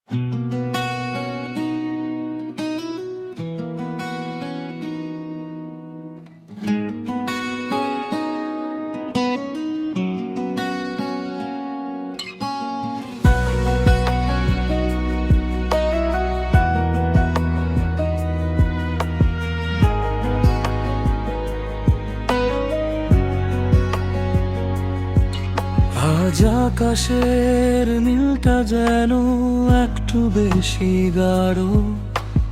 আজ আকাশের নীলটা যেন একটু বেশি গাঢ়,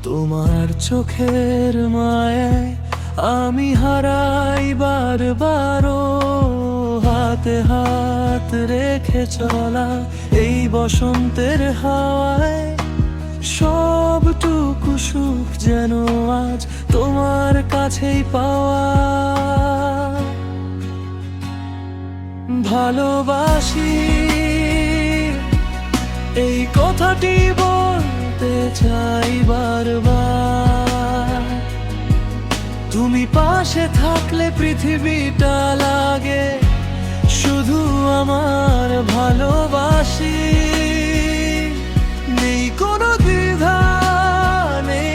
তোমার চোখের মায়ায় আমি হারাই বারবারও। হাতে হাত রেখে চলা এই বসন্তের হাওয়ায় সবটুকু সুখ যেন আজ তোমার কাছেই পাওয়া। ভালোবাসি এই কথাটি বলতে চাই বারবার, তুমি পাশে থাকলে পৃথিবীটা লাগে শুধু আমার। ভালোবাসি নেই কোনো দ্বিধা, নেই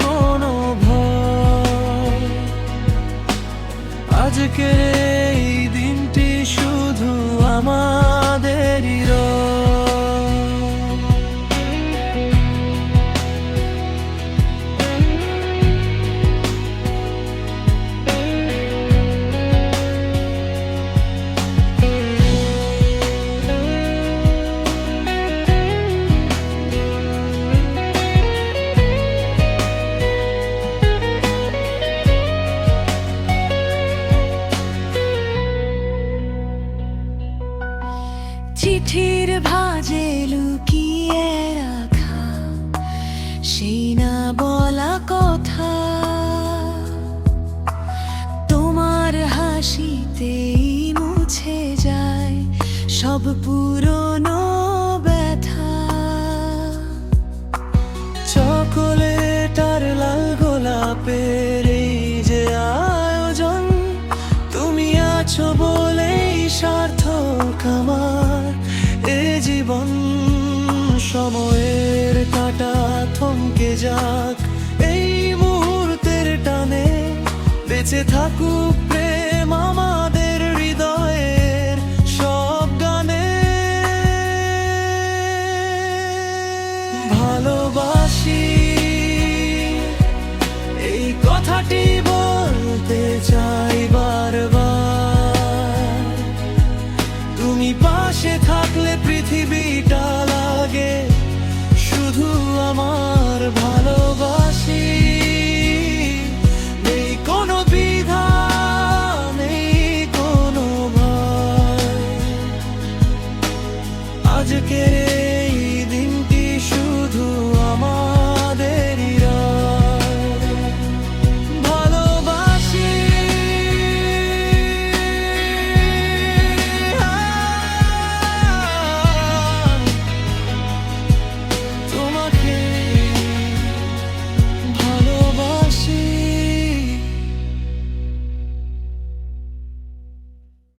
কোনো ভয়, আজকের এই দিনটি শুধু আমাদেরই চিঠির ভাঁজে লুকিয়ে রাখা সেই না বলা কথা, তোমার হাসিতেই মুছে যায় সব পুরনো ব্যথা। চকোলেট আর লাল গোলাপের এই যে আয়োজন, তুমি আছো বলেই সার্থক আমার এ জীবন। সময়ের কাঁটা থমকে যাক এই মুহূর্তের টানে, বেঁচে থাকুক প্রেম আমার